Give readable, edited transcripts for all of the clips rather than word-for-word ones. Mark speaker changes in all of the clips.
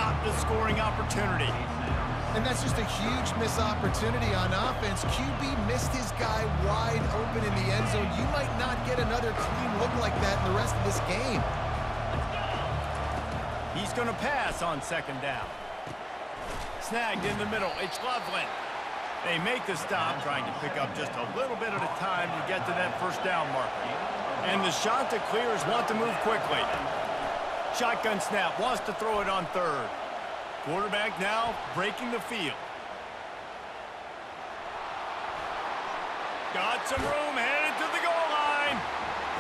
Speaker 1: stop the scoring opportunity.
Speaker 2: And that's just a huge missed opportunity on offense. QB missed his guy wide open in the end zone. You might not get another clean look like that in the rest of this game.
Speaker 1: He's going to pass on second down. Snagged in the middle. It's Loveland. They make the stop, trying to pick up just a little bit at a time to get to that first down marker. And the shot that clears want to move quickly. Shotgun snap, wants to throw it on third. Quarterback now breaking the field. Got some room, headed to the goal line.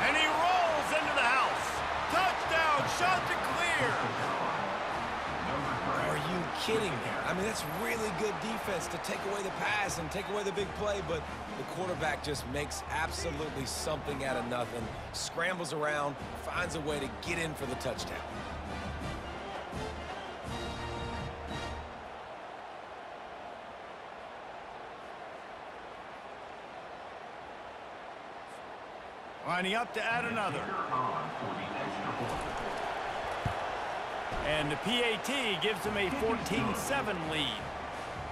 Speaker 1: And he rolls into the house. Touchdown, shot to clear.
Speaker 3: Are you kidding me? I mean, that's really good defense to take away the pass and take away the big play, but the quarterback just makes absolutely something out of nothing, scrambles around, finds a way to get in for the touchdown.
Speaker 1: Lining up to add another. And the PAT gives them a 14-7 lead.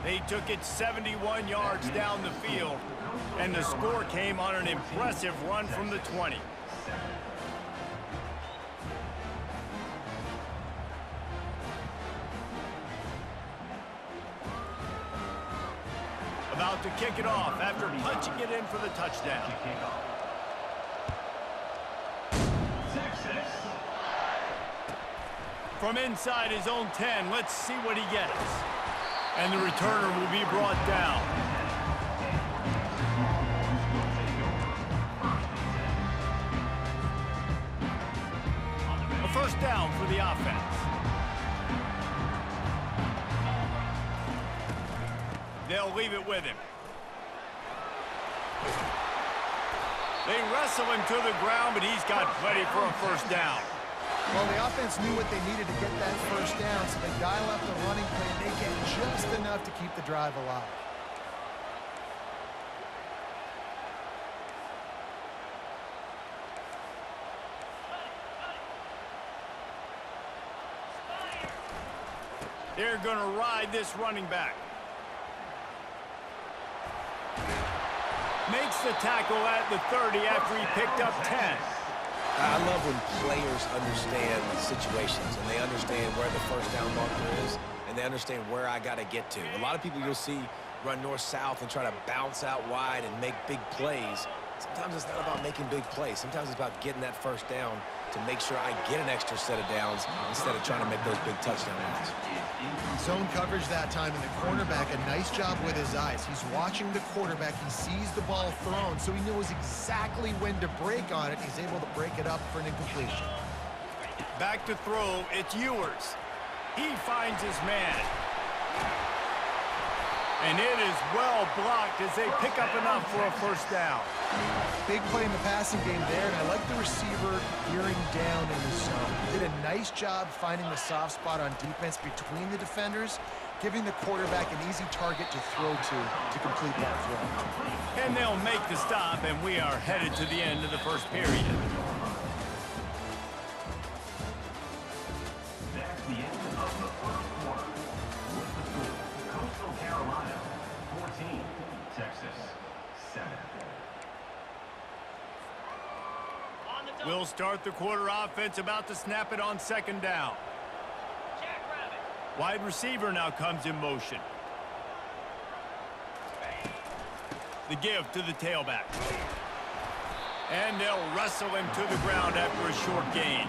Speaker 1: They took it 71 yards down the field, and the score came on an impressive run from the 20. About to kick it off after punching it in for the touchdown. From inside his own 10, let's see what he gets. And the returner will be brought down. A first down for the offense. They'll leave it with him. They wrestle him to the ground, but he's got plenty for a first down.
Speaker 2: Well, the offense knew what they needed to get that first down, so they dial up the running play, and they get just enough to keep the drive alive.
Speaker 1: They're going to ride this running back. Makes the tackle at the 30 after he picked up 10.
Speaker 3: I love when players understand situations and they understand where the first down marker is and they understand where I got to get to. A lot of people you'll see run north-south and try to bounce out wide and make big plays. Sometimes it's not about making big plays. Sometimes it's about getting that first down to make sure I get an extra set of downs instead of trying to make those big touchdown runs.
Speaker 2: Zone coverage that time, and the cornerback, a nice job with his eyes. He's watching the quarterback. He sees the ball thrown, so he knows exactly when to break on it. He's able to break it up for an incompletion.
Speaker 1: Back to throw, it's Ewers. He finds his man. And it is well blocked as they pick up enough for a first down.
Speaker 2: Big play in the passing game there, and I like the receiver gearing down in the zone. He did a nice job finding the soft spot on defense between the defenders, giving the quarterback an easy target to throw to complete that throw.
Speaker 1: And they'll make the stop, and we are headed to the end of the first period.
Speaker 4: That's the end of the first quarter. With the score, Coastal Carolina 14, Texas 7.
Speaker 1: We'll start the quarter. Offense about to snap it on second down. Wide receiver now comes in motion. The give to the tailback. And they'll wrestle him to the ground after a short gain.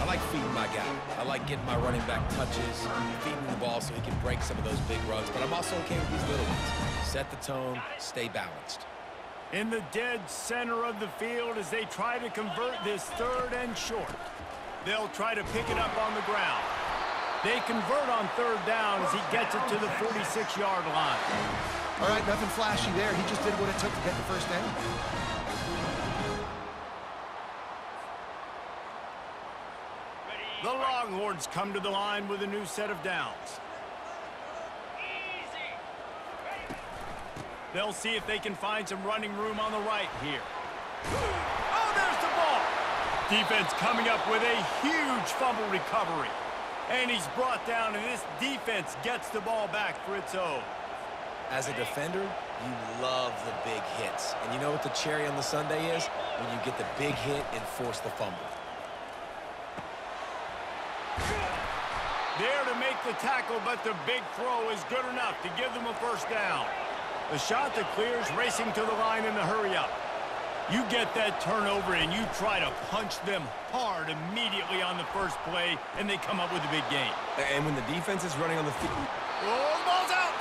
Speaker 3: I like feeding my guy. I like getting my running back touches, feeding the ball so he can break some of those big runs. But I'm also okay with these little ones. Set the tone, stay balanced.
Speaker 1: In the dead center of the field as they try to convert this third and short. They'll try to pick it up on the ground. They convert on third down as he gets it to the 46-yard line.
Speaker 2: All right, nothing flashy there. He just did what it took to get the first down.
Speaker 1: The Longhorns come to the line with a new set of downs. They'll see if they can find some running room on the right here. Oh, there's the ball. Defense coming up with a huge fumble recovery. And he's brought down, and this defense gets the ball back for its own.
Speaker 3: As a defender, you love the big hits. And you know what the cherry on the sundae is? When you get the big hit and force the fumble.
Speaker 1: There to make the tackle, but the big throw is good enough to give them a first down. The shot that clears, racing to the line in the hurry-up. You get that turnover, and you try to punch them hard immediately on the first play, and they come up with a big gain.
Speaker 3: And when the defense is running on the field...
Speaker 1: Oh, the ball's out!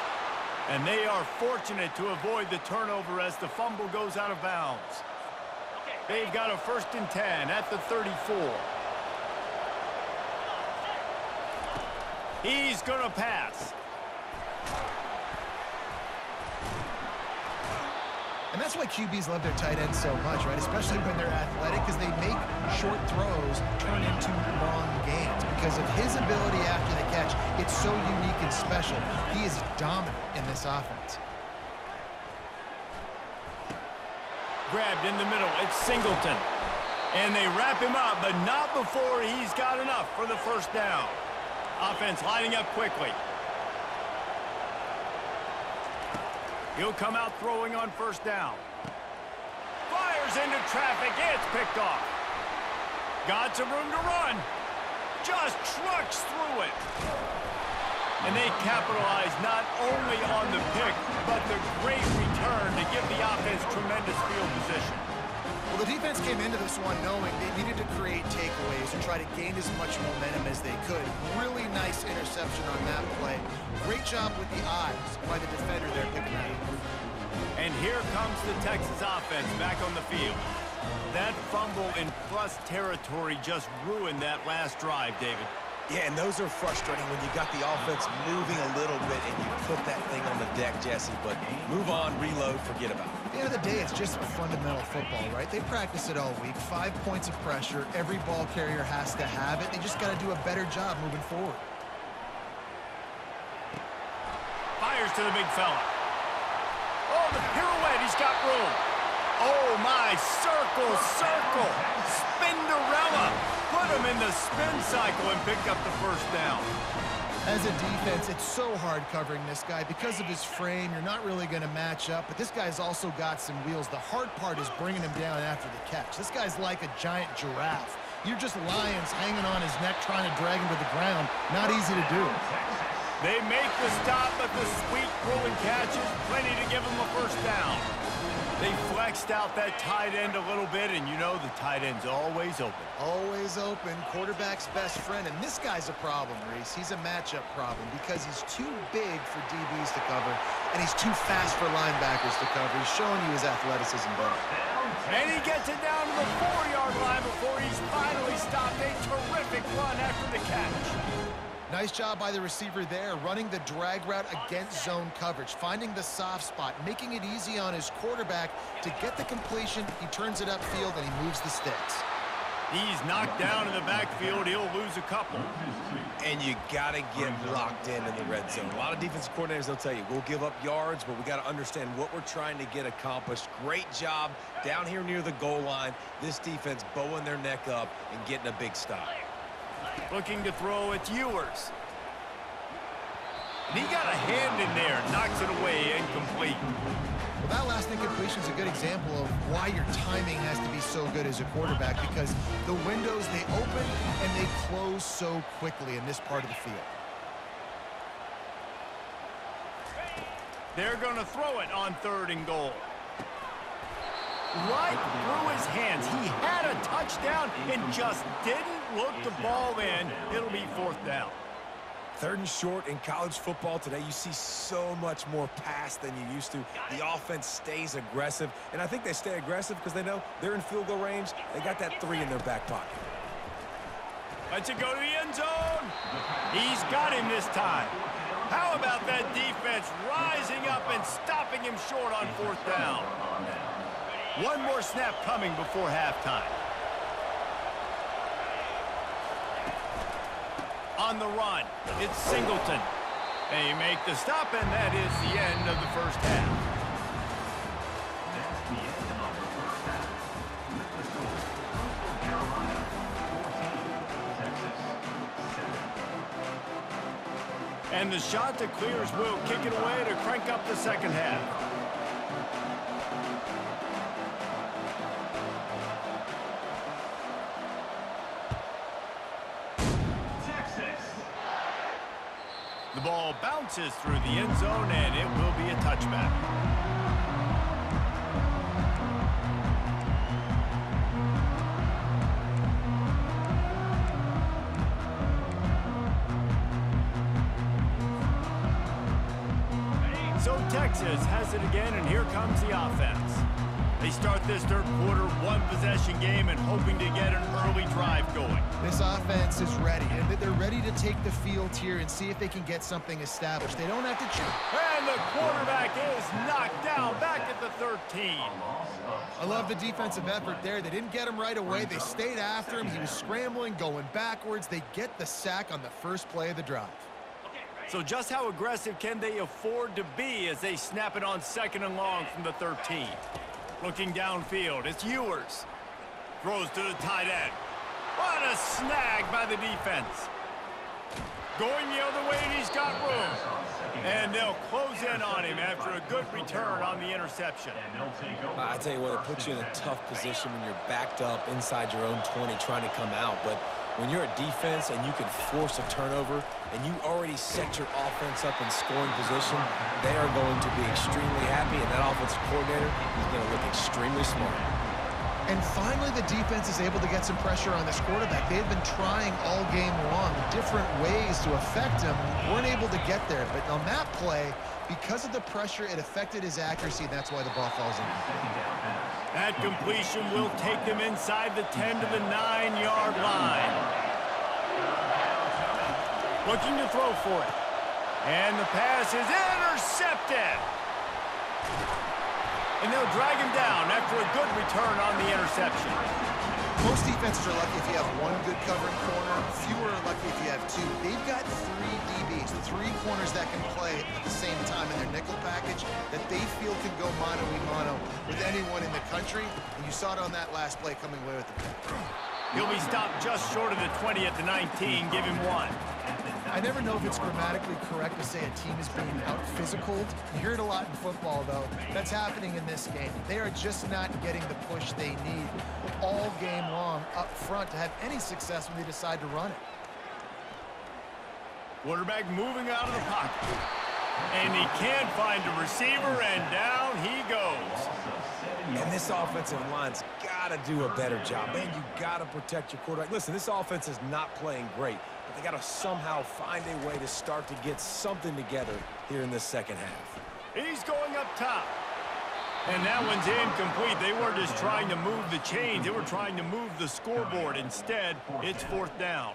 Speaker 1: And they are fortunate to avoid the turnover as the fumble goes out of bounds. They've got a 1st and 10 at the 34. He's going to pass.
Speaker 2: And that's why QBs love their tight ends so much, right? Especially when they're athletic, because they make short throws turn into long gains. Because of his ability after the catch, it's so unique and special. He is dominant in this offense.
Speaker 1: Grabbed in the middle, it's Singleton. And they wrap him up, but not before he's got enough for the first down. Offense lining up quickly. He'll come out throwing on first down. Fires into traffic. It's picked off. Got some room to run. Just trucks through it. And they capitalize not only on the pick, but the great return to give the offense tremendous field position.
Speaker 2: Well, the defense came into this one knowing they needed to create takeaways and try to gain as much momentum as they could. Really nice interception on that play. Great job with the eyes by the defender there picking that up.
Speaker 1: And here comes the Texas offense back on the field. That fumble in plus territory just ruined that last drive, David.
Speaker 3: Yeah, and those are frustrating when you got the offense moving a little bit and you put that thing on the deck, Jesse. But move on, reload, forget about it.
Speaker 2: At the end of the day, it's just fundamental football, right? They practice it all week. 5 points of pressure. Every ball carrier has to have it. They just got to do a better job moving forward.
Speaker 1: Fires to the big fella. Oh, the pirouette. He's got room. Oh, my. Circle, circle. Spinderella. Put him in the spin cycle and picked up the first down.
Speaker 2: As a defense, it's so hard covering this guy. Because of his frame, you're not really going to match up. But this guy's also got some wheels. The hard part is bringing him down after the catch. This guy's like a giant giraffe. You're just lions hanging on his neck trying to drag him to the ground. Not easy to do.
Speaker 1: They make the stop, but the sweet rolling catch is plenty to give him a first down. They flexed out that tight end a little bit, and you know the tight end's always open.
Speaker 2: Always open. Quarterback's best friend. And this guy's a problem, Reese. He's a matchup problem because he's too big for DBs to cover, and he's too fast for linebackers to cover. He's showing you his athleticism better.
Speaker 1: And he gets it down to the 4-yard line before he's finally stopped. A terrific run after the catch.
Speaker 2: Nice job by the receiver there, running the drag route against zone coverage, finding the soft spot, making it easy on his quarterback to get the completion. He turns it upfield, and he moves the sticks.
Speaker 1: He's knocked down in the backfield. He'll lose a couple.
Speaker 3: And you got to get locked in the red zone. A lot of defensive coordinators, they'll tell you, we'll give up yards, but we got to understand what we're trying to get accomplished. Great job down here near the goal line. This defense bowing their neck up and getting a big stop.
Speaker 1: Looking to throw, it's Ewers. And he got a hand in there, knocks it away, incomplete.
Speaker 2: Well, that last incompletion is a good example of why your timing has to be so good as a quarterback, because the windows, they open and they close so quickly in this part of the field.
Speaker 1: They're going to throw it on 3rd and goal. Right through his hands. He had a touchdown and just didn't look the ball in. It'll be 4th down.
Speaker 3: 3rd and short in college football today. You see so much more pass than you used to. The offense stays aggressive, and I think they stay aggressive because they know they're in field goal range. They got that 3 in their back pocket.
Speaker 1: Lets it go to the end zone. He's got him this time. How about that defense rising up and stopping him short on 4th down? One more snap coming before halftime. On the run, it's Singleton. They make the stop, and that is the end of the first half.
Speaker 4: That's the end of the first half. With the score, Coastal Carolina 14, Texas 7.
Speaker 1: And the shot that clears will kick it away to crank up the second half.
Speaker 4: Texas.
Speaker 1: The ball bounces through the end zone, and it will be a touchback. So Texas has it again, and here comes the offense. They start this third quarter one-possession game and hoping to get an early drive going.
Speaker 2: This offense is ready, and they're ready to take the field here and see if they can get something established. They don't have to choose.
Speaker 1: And the quarterback is knocked down back at the 13.
Speaker 2: I love the defensive effort there. They didn't get him right away. They stayed after him. He was scrambling, going backwards. They get the sack on the first play of the drive.
Speaker 1: So just how aggressive can they afford to be as they snap it on second and long from the 13? Looking downfield, it's Ewers. Throws to the tight end. What a snag by the defense. Going the other way, and he's got room. And they'll close in on him after a good return on the interception.
Speaker 3: I tell you what, it puts you in a tough position when you're backed up inside your own 20 trying to come out. But when you're a defense and you can force a turnover and you already set your offense up in scoring position, they are going to be extremely happy, and that offensive coordinator is going to look extremely smart.
Speaker 2: And finally, the defense is able to get some pressure on this quarterback. They've been trying all game long different ways to affect him. Weren't able to get there. But on that play, because of the pressure, it affected his accuracy, and that's why the ball falls in.
Speaker 1: That completion will take them inside the 10 to the 9-yard line. Looking to throw for it. And the pass is intercepted. And they'll drag him down after a good return on the interception.
Speaker 2: Most defenses are lucky if you have one good covering corner. Fewer are lucky if you have two. They've got three DBs, three corners that can play at the same time in their nickel package that they feel can go mano-a-mano with anyone in the country. And you saw it on that last play coming away with the pick.
Speaker 1: He'll be stopped just short of the 20 at the 19. Give him one.
Speaker 2: I never know if it's grammatically correct to say a team is being out-physicaled. You hear it a lot in football, though. That's happening in this game. They are just not getting the push they need all game long up front to have any success when they decide to run it.
Speaker 1: Quarterback moving out of the pocket. And he can't find a receiver, and down he goes.
Speaker 3: And this offensive line's got to do a better job. Man, you got to protect your quarterback. Listen, this offense is not playing great, but they got to somehow find a way to start to get something together here in this second half.
Speaker 1: He's going up top. And that one's incomplete. They weren't just trying to move the chains. They were trying to move the scoreboard. Instead, it's fourth down.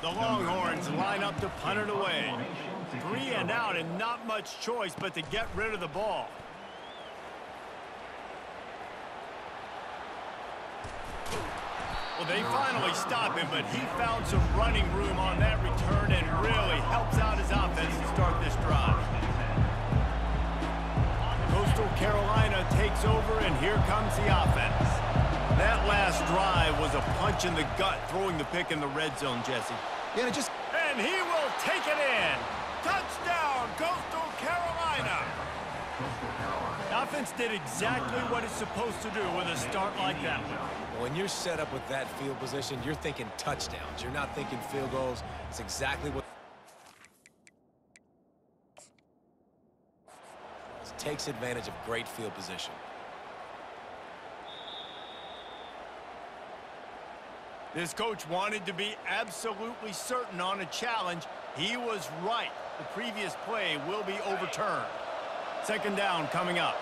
Speaker 1: The Longhorns line up to punt it away. 3 and out, and not much choice but to get rid of the ball. Well, they finally stop him, but he found some running room on that return and really helps out his offense to start this drive. Coastal Carolina takes over, and here comes the offense. That last drive was a punch in the gut, throwing the pick in the red zone, Jesse.
Speaker 2: Yeah, it just...
Speaker 1: And he will take it in. Touchdown, Coastal Carolina. The offense did exactly what it's supposed to do with a start like that one.
Speaker 3: When you're set up with that field position, you're thinking touchdowns. You're not thinking field goals. It's exactly what it takes advantage of great field position.
Speaker 1: This coach wanted to be absolutely certain on a challenge. He was right. The previous play will be overturned. Second down coming up.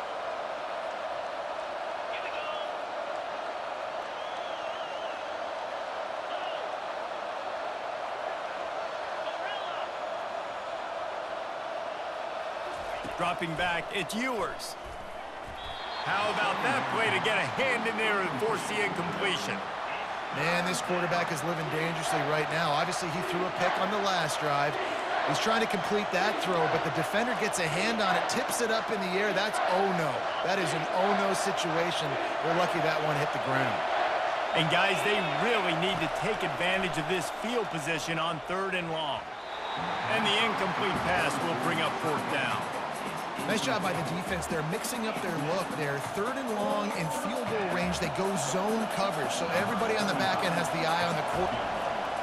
Speaker 1: Dropping back, it's Ewers. How about that play to get a hand in there and force the incompletion?
Speaker 2: Man, this quarterback is living dangerously right now. Obviously, he threw a pick on the last drive. He's trying to complete that throw, but the defender gets a hand on it, tips it up in the air. That's oh-no. That is an oh-no situation. We're lucky that one hit the ground.
Speaker 1: And, guys, they really need to take advantage of this field position on 3rd and long. And the incomplete pass will bring up fourth down.
Speaker 2: Nice job by the defense. They're mixing up their look. They're third and long in field goal range. They go zone coverage, so everybody on the back end has the eye on the court.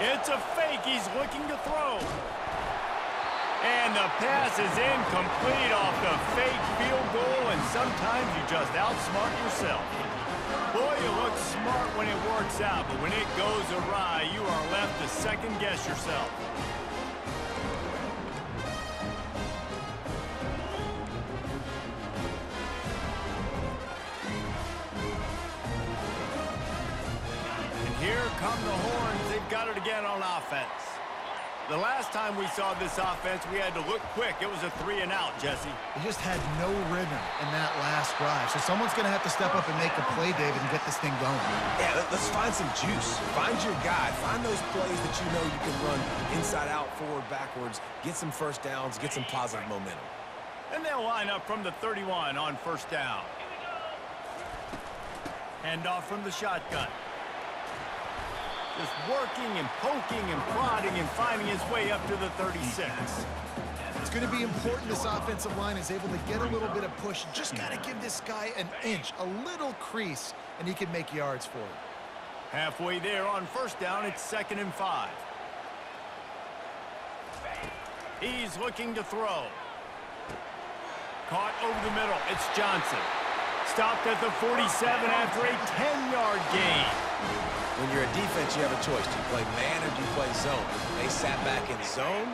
Speaker 1: It's a fake. He's looking to throw. And the pass is incomplete off the fake field goal, and sometimes you just outsmart yourself. Boy, you look smart when it works out, but when it goes awry, you are left to second-guess yourself. And here come the horns. They've got it again on offense. The last time we saw this offense, we had to look quick. It was a 3-and-out, Jesse.
Speaker 2: They just had no rhythm in that last drive. So someone's going to have to step up and make a play, David, and get this thing going.
Speaker 3: Yeah, let's find some juice. Find your guy. Find those plays that you know you can run inside out, forward, backwards, get some first downs, get some positive momentum.
Speaker 1: And they'll line up from the 31 on first down. Handoff from the shotgun. Just working and poking and prodding and finding his way up to the 36.
Speaker 2: It's going to be important this offensive line is able to get a little bit of push. Just got to give this guy an inch, a little crease, and he can make yards for it.
Speaker 1: Halfway there on first down, it's 2nd and 5. He's looking to throw. Caught over the middle. It's Johnson. Stopped at the 47 after a 10-yard gain.
Speaker 3: When you're a defense, you have a choice. Do you play man or do you play zone? They sat back in zone.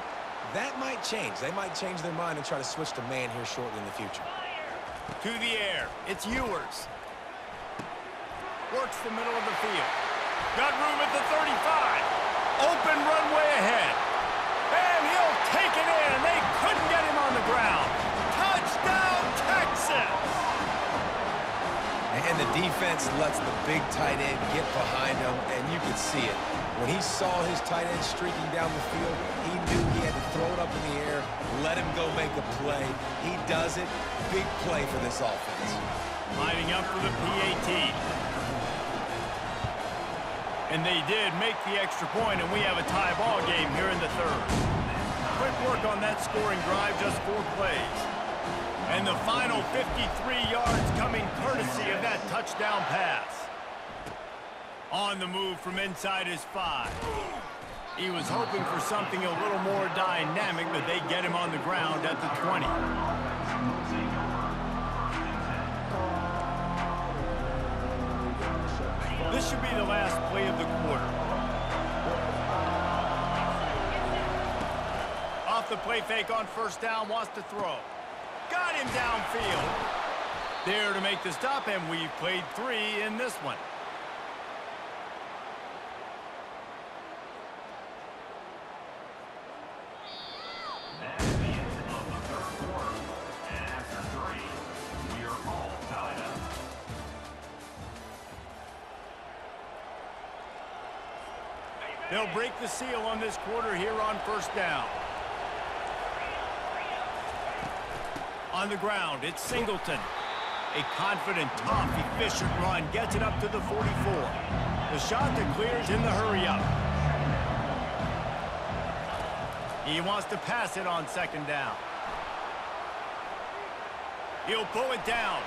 Speaker 3: That might change. They might change their mind and try to switch to man here shortly in the future.
Speaker 1: To the air. It's Ewers. Works the middle of the field. Got room at the 35. Open runway ahead. And he'll take it in. They couldn't get him on the ground. Touchdown, Texas!
Speaker 3: And the defense lets the big tight end get behind him, and you could see it. When he saw his tight end streaking down the field, he knew he had to throw it up in the air, let him go make a play. He does it. Big play for this offense.
Speaker 1: Lining up for the PAT. And they did make the extra point, and we have a tie ball game here in the third. Quick work on that scoring drive, just 4 plays. And the final 53 yards coming courtesy of that touchdown pass. On the move from inside his 5. He was hoping for something a little more dynamic, but they get him on the ground at the 20. This should be the last play of the quarter. Off the play fake on first down, wants to throw. Got him downfield. There to make the stop, and we've played 3 in this one.
Speaker 4: That's the end of the third quarter. And after 3, we are all tied up.
Speaker 1: They'll break the seal on this quarter here on first down. On the ground, it's Singleton. A confident, tough, efficient run gets it up to the 44. The shot that clears in the hurry-up. He wants to pass it on 2nd down. He'll pull it down.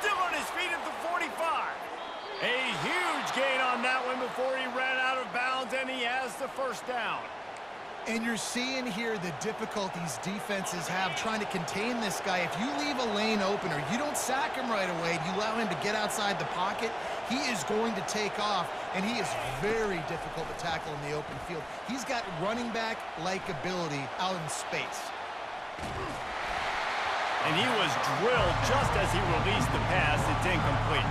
Speaker 1: Still on his feet at the 45. A huge gain on that one before he ran out of bounds, and he has the first down.
Speaker 2: And you're seeing here the difficulties defenses have trying to contain this guy. If you leave a lane open or you don't sack him right away, you allow him to get outside the pocket, he is going to take off, and he is very difficult to tackle in the open field. He's got running back-like ability out in space.
Speaker 1: And he was drilled just as he released the pass. It's incomplete.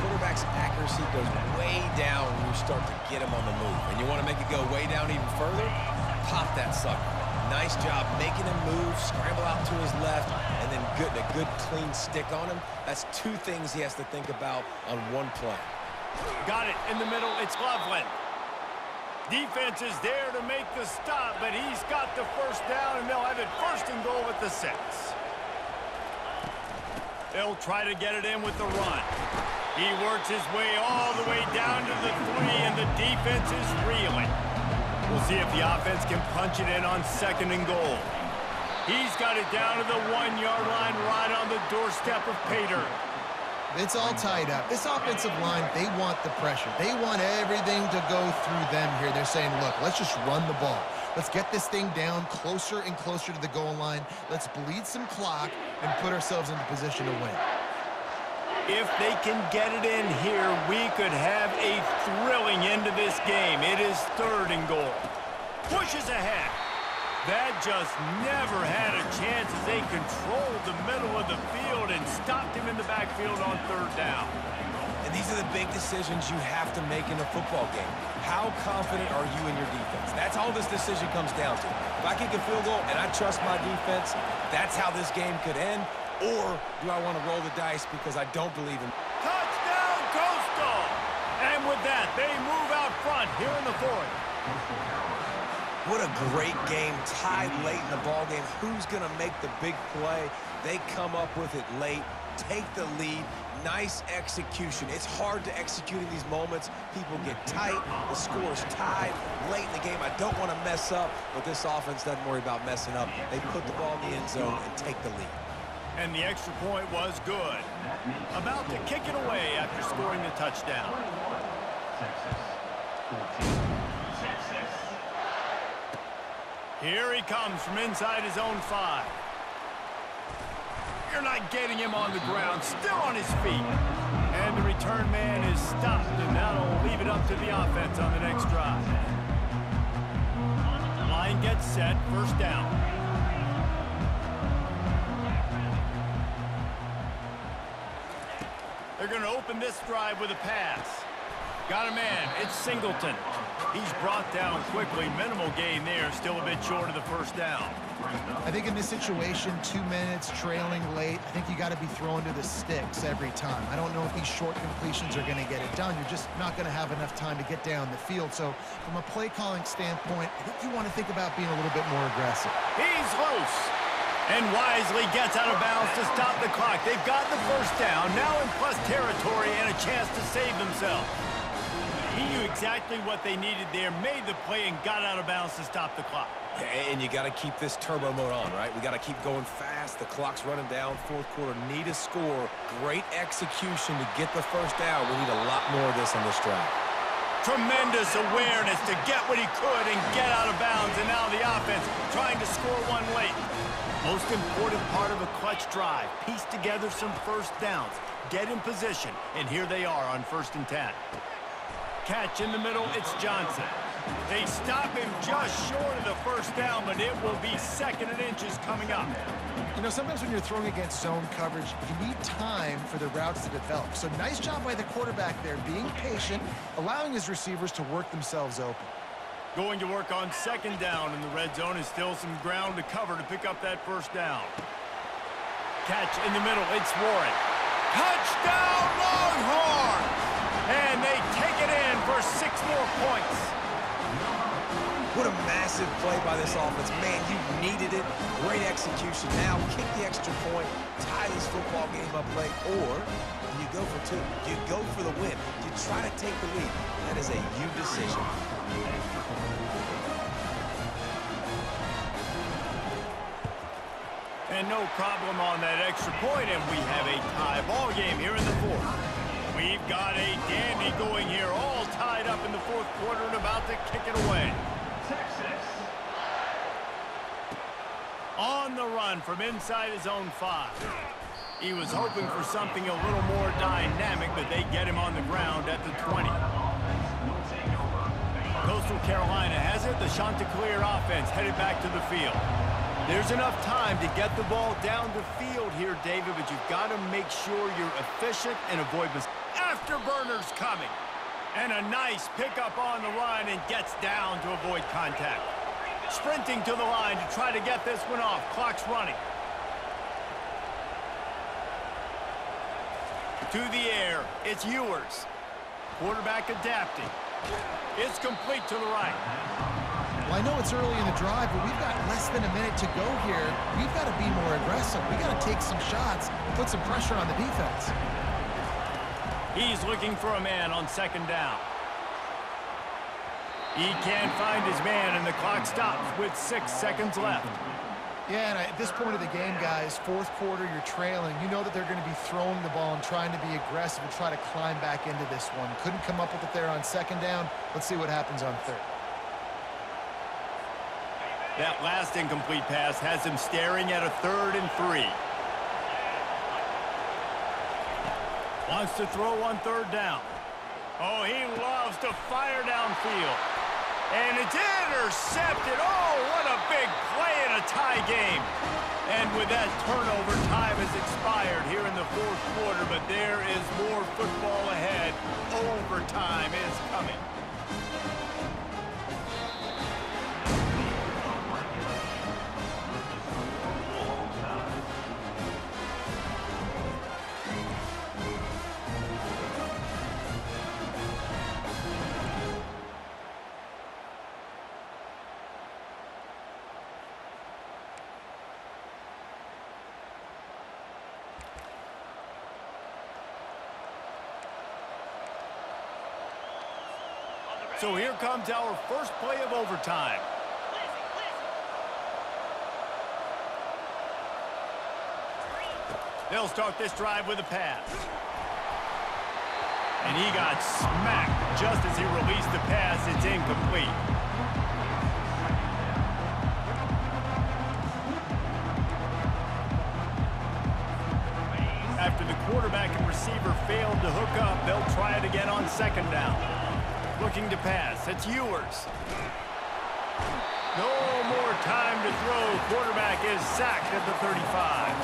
Speaker 3: Quarterback's accuracy goes way down when you start to get him on the move. And you want to make it go way down even further? Pop that sucker. Nice job making him move, scramble out to his left, and then a good clean stick on him. That's 2 things he has to think about on one play.
Speaker 1: Got it in the middle. It's Loveland. Defense is there to make the stop, but he's got the first down, and they'll have it 1st and goal at the 6. They'll try to get it in with the run. He works his way all the way down to the 3, and the defense is reeling. We'll see if the offense can punch it in on 2nd and goal. He's got it down to the 1-yard line right on the doorstep of Pater.
Speaker 2: It's all tied up. This offensive line, they want the pressure. They want everything to go through them here. They're saying, look, let's just run the ball. Let's get this thing down closer and closer to the goal line. Let's bleed some clock and put ourselves into position to win.
Speaker 1: If they can get it in here, we could have a thrilling end to this game. It is 3rd and goal. Pushes ahead. That just never had a chance as they controlled the middle of the field and stopped him in the backfield on 3rd down.
Speaker 3: And these are the big decisions you have to make in a football game. How confident are you in your defense? That's all this decision comes down to. If I kick a field goal and I trust my defense, that's how this game could end. Or do I want to roll the dice because I don't believe in...
Speaker 1: Touchdown, Coastal! And with that, they move out front here in the 4th.
Speaker 3: What a great game, tied late in the ball game. Who's going to make the big play? They come up with it late, take the lead. Nice execution. It's hard to execute in these moments. People get tight. The score's tied late in the game. I don't want to mess up, but this offense doesn't worry about messing up. They put the ball in the end zone and take the lead.
Speaker 1: And the extra point was good. About to kick it away after scoring the touchdown. Here he comes from inside his own 5. You're not getting him on the ground, still on his feet. And the return man is stopped, and that'll leave it up to the offense on the next drive. Line gets set, 1st down. They're going to open this drive with a pass. Got a man, it's Singleton. He's brought down quickly. Minimal gain there, still a bit short of the 1st down.
Speaker 2: I think in this situation, 2 minutes, trailing late, I think you got to be throwing to the sticks every time. I don't know if these short completions are going to get it done. You're just not going to have enough time to get down the field. So from a play calling standpoint, I think you want to think about being a little bit more aggressive.
Speaker 1: He's loose. And wisely gets out of bounds to stop the clock. They've got the 1st down, now in plus territory and a chance to save themselves. He knew exactly what they needed there, made the play, and got out of bounds to stop the clock.
Speaker 3: And you got to keep this turbo mode on, right? We got to keep going fast. The clock's running down. 4th quarter, need a score. Great execution to get the 1st down. We need a lot more of this on this drive.
Speaker 1: Tremendous awareness to get what he could and get out of bounds, and now the offense trying to score one late. Most important part of a clutch drive, piece together some 1st downs, get in position, and here they are on 1st and 10. Catch in the middle, it's Johnson. They stop him just short of the 1st down, but it will be 2nd and inches coming up.
Speaker 2: You know, sometimes when you're throwing against zone coverage, you need time for the routes to develop. So nice job by the quarterback there, being patient, allowing his receivers to work themselves open.
Speaker 1: Going to work on 2nd down in the red zone is still some ground to cover to pick up that 1st down. Catch in the middle, it's Warren. Touchdown, Longhorns! And they take it in for 6 more points.
Speaker 3: What a massive play by this offense. Man, you needed it. Great execution. Now kick the extra point, tie this football game up late, or you go for 2. You go for the win. You try to take the lead. That is a you decision.
Speaker 1: And no problem on that extra point, and we have a tie ball game here in the 4th. We've got a dandy going here, all tied up in the 4th quarter and about to kick it away.
Speaker 4: Texas.
Speaker 1: On the run from inside his own 5. He was hoping for something a little more dynamic, but they get him on the ground at the 20. Coastal Carolina has it. The Chanticleer offense headed back to the field. There's enough time to get the ball down the field here, David, but you've got to make sure you're efficient and avoid mistakes. Afterburners coming. And a nice pickup on the line and gets down to avoid contact. Sprinting to the line to try to get this one off. Clock's running. To the air, it's Ewers. Quarterback adapting. It's complete to the right.
Speaker 2: Well, I know it's early in the drive, but we've got less than a minute to go here. We've got to be more aggressive. We've got to take some shots and put some pressure on the defense.
Speaker 1: He's looking for a man on 2nd down. He can't find his man, and the clock stops with 6 seconds left.
Speaker 2: Yeah, and at this point of the game, guys, fourth quarter, you're trailing. You know that they're going to be throwing the ball and trying to be aggressive and try to climb back into this one. Couldn't come up with it there on second down. Let's see what happens on third.
Speaker 1: That last incomplete pass has him staring at a 3rd and 3. Wants to throw on 3rd down. Oh, he loves to fire downfield. And it's intercepted. Oh, what a big play in a tie game. And with that turnover, time has expired here in the 4th quarter, but there is more football ahead. Overtime is coming. So here comes our first play of overtime. They'll start this drive with a pass. And he got smacked just as he released the pass. It's incomplete. After the quarterback and receiver failed to hook up, they'll try it again on 2nd down. Looking to pass. It's Ewers. No more time to throw. Quarterback is sacked at the 35.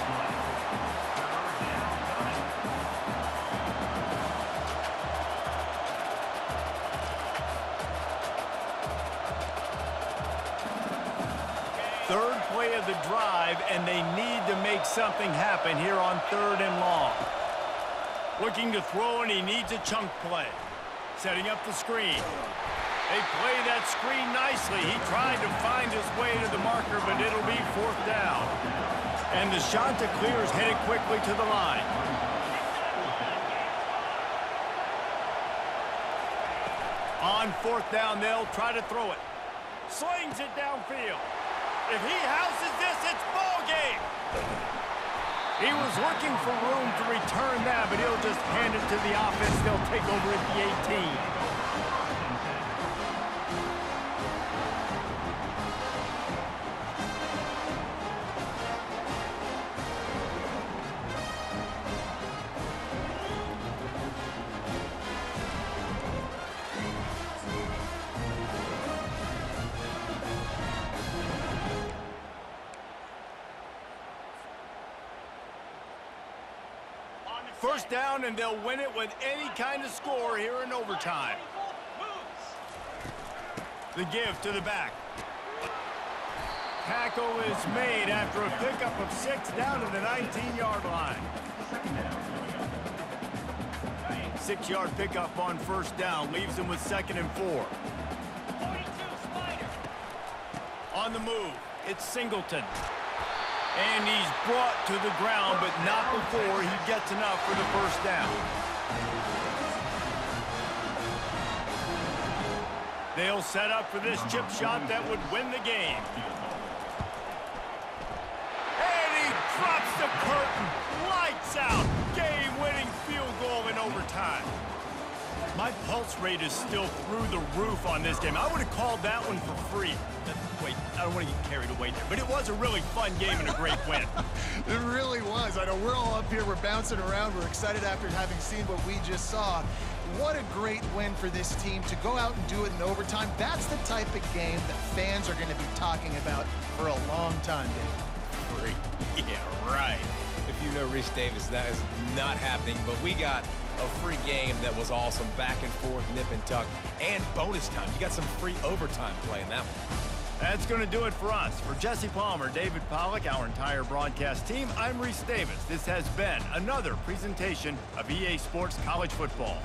Speaker 1: Third play of the drive, and they need to make something happen here on 3rd and long. Looking to throw, and he needs a chunk play. Setting up the screen. They play that screen nicely. He tried to find his way to the marker, but it'll be 4th down. And the Chanticleer is headed quickly to the line. On 4th down, they'll try to throw it. Slings it downfield. If he houses this, it's ball game. He was looking for room to return that, but he'll just hand it to the offense. They'll take over at the 18. First down, and they'll win it with any kind of score here in overtime. The give to the back. Tackle is made after a pickup of 6 down to the 19-yard line. 6-yard pickup on 1st down leaves them with 2nd and 4. On the move, it's Singleton. And he's brought to the ground, but not before he gets enough for the 1st down. They'll set up for this chip shot that would win the game. And he drops the curtain. Lights out. Game-winning field goal in overtime. My pulse rate is still through the roof on this game. I would have called that one for free. Wait, I don't want to get carried away there, but it was a really fun game and a great win.
Speaker 2: It really was. I know we're all up here, we're bouncing around, we're excited after having seen what we just saw. What a great win for this team to go out and do it in overtime. That's the type of game that fans are going to be talking about for a long time, Dave.
Speaker 3: Free. Yeah, right. If you know Reese Davis, that is not happening, but we got a free game that was awesome. Back and forth, nip and tuck, and bonus time. You got some free overtime play in that one.
Speaker 1: That's going to do it for us. For Jesse Palmer, David Pollack, our entire broadcast team, I'm Reese Davis. This has been another presentation of EA Sports College Football.